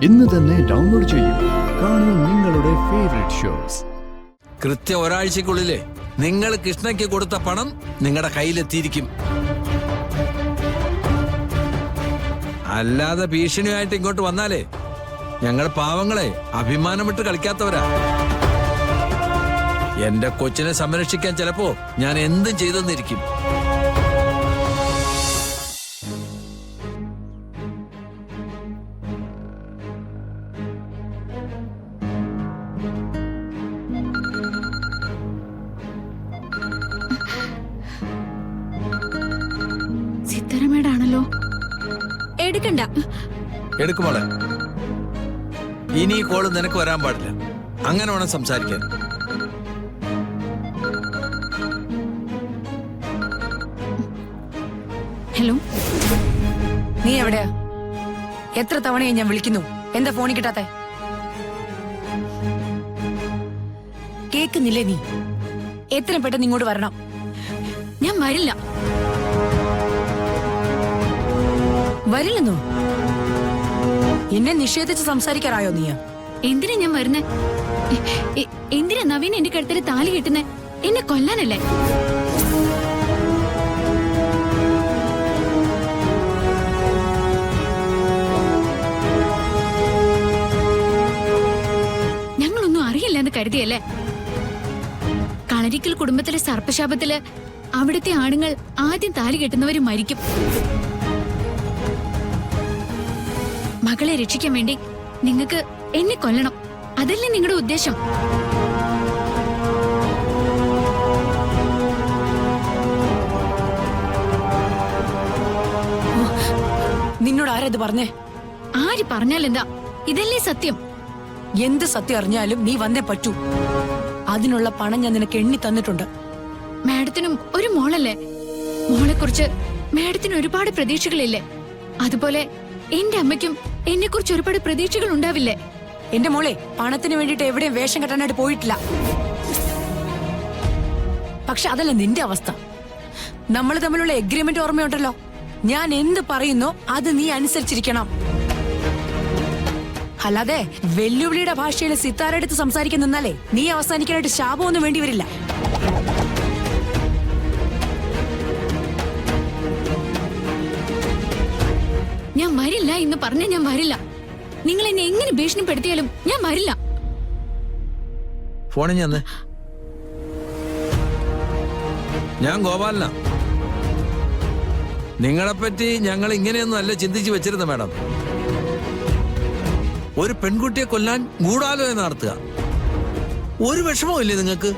ഇന്ന് തന്നെ ഡൗൺലോഡ് ചെയ്യൂ. കാണൂ നിങ്ങളുടെ ഫേവറേറ്റ് ഷോസ്. കൃത്യം ഒരാഴ്ചക്കുള്ളില് നിങ്ങൾ കൃഷ്ണയ്ക്ക് കൊടുത്ത പണം നിങ്ങളുടെ കയ്യിലെത്തിയിരിക്കും. അല്ലാതെ ഭീഷണിയായിട്ട് ഇങ്ങോട്ട് വന്നാലേ ഞങ്ങൾ പാവങ്ങളെ അഭിമാനം വിട്ട് കളിക്കാത്തവരാ. എന്റെ കൊച്ചിനെ സംരക്ഷിക്കാൻ ചിലപ്പോ ഞാൻ എന്തും ചെയ്തെന്നിരിക്കും. സിത്തരമേടാണല്ലോ. എടുക്കണ്ട. എടുക്കുമോളെ, ഇനി ഈ കോള് നിനക്ക് വരാൻ പാടില്ല. അങ്ങനെ വേണം സംസാരിക്കാൻ. ഹലോ, നീ എവിടെയാ? എത്ര തവണയായി ഞാൻ വിളിക്കുന്നു, എന്താ ഫോണിൽ കിട്ടാത്തെ? കേക്കുന്നില്ലേ നീ? എത്രയും പെട്ടെന്ന് ഇങ്ങോട്ട് വരണം. ഞാൻ വരില്ല. വരില്ലെന്നോ? എന്നെ നിഷേധിച്ച് സംസാരിക്കാറായോ നീ? എന്തിനാ ഞാൻ വരുന്നേ? എന്തിനാ നവീൻ എന്റെ കഴുത്തിൽ താലി കെട്ടുന്നേ? എന്നെ കൊല്ലാനല്ലേ? ഞങ്ങളൊന്നും അറിയില്ല എന്ന് കരുതിയല്ലേ? കളരിക്കൽ കുടുംബത്തിലെ സർപ്പശാപത്തില് അവിടുത്തെ ആണുങ്ങൾ ആദ്യം താലി കെട്ടുന്നവര് മരിക്കും. മകളെ രക്ഷിക്കാൻ വേണ്ടി നിങ്ങൾക്ക് എന്നെ കൊല്ലണം, അതല്ലേ നിങ്ങളുടെ ഉദ്ദേശം? നിന്നോട് ആരാ ഇത് പറഞ്ഞേ? ആര് പറഞ്ഞാലെന്താ? ഇതല്ലേ സത്യം. എന്ത് സത്യം അറിഞ്ഞാലും നീ വന്നേ പറ്റൂ. അതിനുള്ള പണം ഞാൻ നിനക്ക് എണ്ണി തന്നിട്ടുണ്ട്. മാഡത്തിനും ഒരു മോളല്ലേ? മോളെ കുറിച്ച് മാഡത്തിന് ഒരുപാട് പ്രതീക്ഷകളില്ലേ? അതുപോലെ എന്റെ അമ്മയ്ക്കും എന്നെ കുറിച്ച് ഒരുപാട് പ്രതീക്ഷകൾ ഉണ്ടാവില്ലേ? എന്റെ മോളെ പണത്തിന് വേണ്ടിട്ട് എവിടെയും വേഷം കെട്ടാനായിട്ട് പോയിട്ടില്ല. പക്ഷെ അതല്ല നിന്റെ അവസ്ഥ. നമ്മൾ തമ്മിലുള്ള എഗ്രിമെന്റ് ഓർമ്മയുണ്ടല്ലോ? ഞാൻ എന്ത് പറയുന്നോ അത് നീ അനുസരിച്ചിരിക്കണം. അല്ലാതെ വെല്ലുവിളിയുടെ ഭാഷയിൽ സിത്താര എടുത്ത് സംസാരിക്കാൻ നിന്നാലേ നീ അവസാനിക്കാനായിട്ട് ശാപമൊന്നും വേണ്ടി വരില്ല. ഞാൻ വരില്ല എന്ന് പറഞ്ഞ ഞാൻ വരില്ല. നിങ്ങൾ എന്നെ എങ്ങനെ ഭീഷണിപ്പെടുത്തിയാലും ഞാൻ വരില്ല. ഫോണിൽ ഞാൻ ഗോപാലനാ. നിങ്ങളെപ്പറ്റി ഞങ്ങൾ ഇങ്ങനെയൊന്നും അല്ല ചിന്തിച്ചു വെച്ചിരുന്ന മാഡം. ഒരു പെൺകുട്ടിയെ കൊല്ലാൻ ഗൂഢാലോചന നടത്തുക, ഒരു വിഷമവും ഇല്ലേ നിങ്ങൾക്ക്?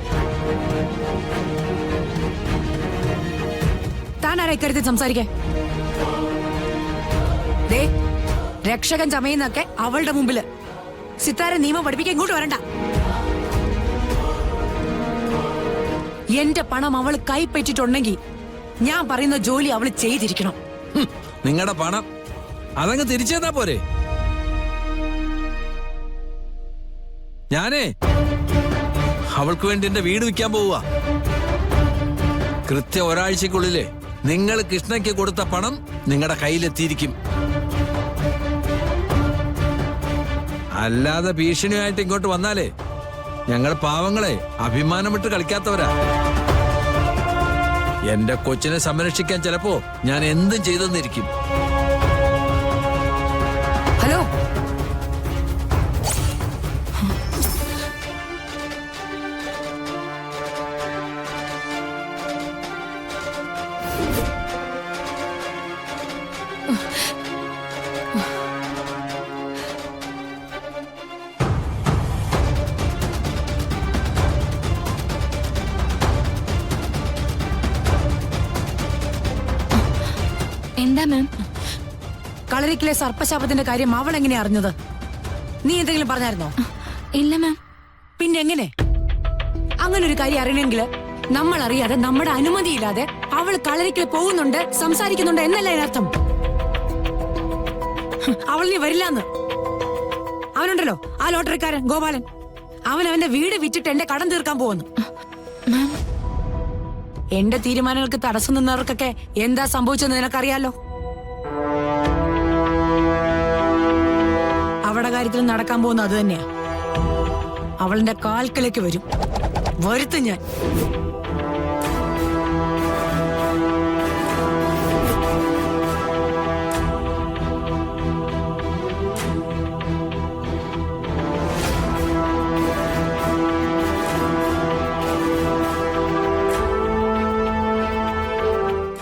താനാരാ ഇക്കാര്യത്തിൽ സംസാരിക്കേ? രക്ഷകൻ ചമയുന്നൊക്കെ അവളുടെ മുമ്പില്. സിത്താര നിയമം പഠിപ്പിക്കാൻ ഇങ്ങോട്ട് വരണ്ട. എന്റെ പണം അവള് കൈപ്പറ്റിട്ടുണ്ടെങ്കിൽ ഞാൻ പറയുന്ന ജോലി അവള് ചെയ്തിരിക്കണം. നിങ്ങളുടെ പണം അതങ്ങ് തിരിച്ചേന്നാ പോരെ? ഞാനേ അവൾക്ക് വേണ്ടി എന്റെ വീട് വിൽക്കാൻ പോവുക. കൃത്യം ഒരാഴ്ചക്കുള്ളില് നിങ്ങൾ കൃഷ്ണയ്ക്ക് കൊടുത്ത പണം നിങ്ങളുടെ കയ്യിലെത്തിയിരിക്കും. അല്ലാതെ ഭീഷണിയായിട്ട് ഇങ്ങോട്ട് വന്നാലേ ഞങ്ങൾ പാവങ്ങളെ അഭിമാനം വിട്ട് കളിക്കാത്തവരാ. എന്റെ കൊച്ചിനെ സംരക്ഷിക്കാൻ ചിലപ്പോ ഞാൻ എന്തും ചെയ്തെന്നിരിക്കും. ഹലോ, എന്താ മാം? കളരിക്കിലെ സർപ്പശാപത്തിന്റെ കാര്യം അവൾ എങ്ങനെയാ അറിഞ്ഞത്? നീ എന്തെങ്കിലും പറഞ്ഞായിരുന്നോ? ഇല്ല മാം. പിന്നെ എങ്ങനെ? അങ്ങനെ ഒരു കാര്യം അറിയണമെങ്കിൽ നമ്മൾ അറിയാതെ നമ്മുടെ അനുമതിയില്ലാതെ അവൾ കളരിക്കൽ പോകുന്നുണ്ട്, സംസാരിക്കുന്നുണ്ട് എന്നല്ല അതിനർത്ഥം. അവൾ നീ വരില്ലാന്ന്. അവനുണ്ടല്ലോ ആ ലോട്ടറിക്കാരൻ ഗോപാലൻ, അവൻ അവന്റെ വീട് വിറ്റിട്ട് എന്റെ കടം തീർക്കാൻ പോകുന്നു. എന്റെ തീരുമാനങ്ങൾക്ക് തടസ്സം നിന്നവർക്കൊക്കെ എന്താ സംഭവിച്ചെന്ന് നിനക്കറിയാലോ. അവിടെ കാര്യത്തിലും നടക്കാൻ പോകുന്ന അത് തന്നെയാ. അവളുടെ കാൽക്കലേക്ക് വരും, വരുത്തും ഞാൻ.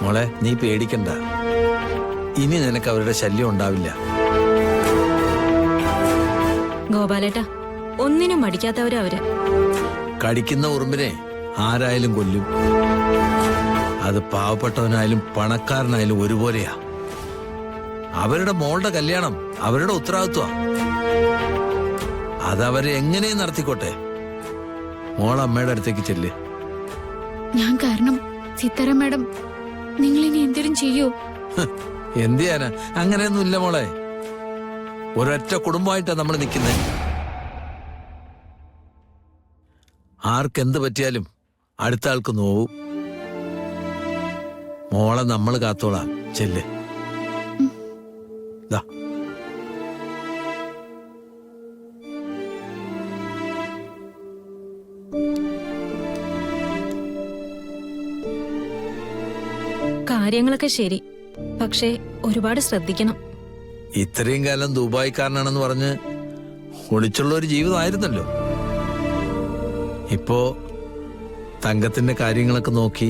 മോളെ, നീ പേടിക്കണ്ട. ഇനി നിനക്ക് അവരുടെ ശല്യം ഉണ്ടാവില്ല. ഗോപാലേട്ടാ, ഒന്നിനും മടിക്കാത്തവരാ അവര്. കടിക്കുന്ന ഉറുമ്പിനെ ആരായാലും കൊല്ലും. അത് പാവപ്പെട്ടവനായാലും പണക്കാരനായാലും ഒരുപോലെയാ. അവരുടെ മോളുടെ കല്യാണം അവരുടെ ഉത്തരവാദിത്വ. അതവരെ എങ്ങനെയും നടത്തിക്കോട്ടെ. മോൾ അമ്മയുടെ അടുത്തേക്ക് ചെല്ല്. ഞാൻ കാരണം സിത്താര മാഡം നിങ്ങളിനി എന്തെങ്കിലും ചെയ്യൂ? എന്ത് ചെയ്യാനാ? അങ്ങനെയൊന്നും ഇല്ല മോളെ. ഒരൊറ്റ കുടുംബമായിട്ടാ നമ്മൾ നിൽക്കുന്നത്. ആർക്കെന്ത് പറ്റിയാലും അടുത്ത ആൾക്ക് നോവും. മോളെ നമ്മൾ കാത്തോളാം. ചെല്ല്. ദാ. കാര്യങ്ങളൊക്കെ ശരി, പക്ഷേ ഒരുപാട് ശ്രദ്ധിക്കണം. ഇത്രയും കാലം ദുബായ്ക്കാരനാണെന്ന് പറഞ്ഞ് ഒളിച്ചുള്ള ഒരു ജീവിതമായിരുന്നല്ലോ. ഇപ്പോ തങ്കത്തിന്റെ കാര്യങ്ങളൊക്കെ നോക്കി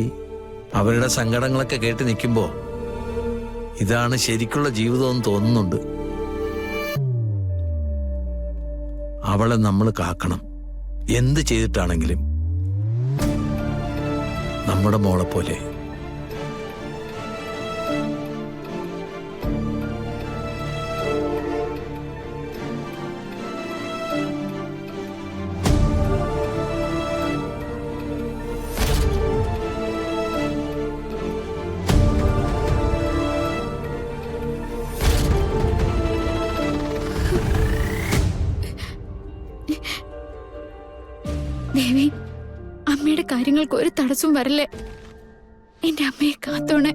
അവരുടെ സങ്കടങ്ങളൊക്കെ കേട്ട് നിൽക്കുമ്പോ ഇതാണ് ശരിക്കുള്ള ജീവിതമെന്ന് തോന്നുന്നുണ്ട്. അവളെ നമ്മൾ കാക്കണം. എന്ത് ചെയ്തിട്ടാണെങ്കിലും നമ്മുടെ മോളെ പോലെ. ദേവി, അമ്മയുടെ കാര്യങ്ങൾക്ക് ഒരു തടസ്സം വരല്ലേ. എന്റെ അമ്മയെ കാത്തോണേ.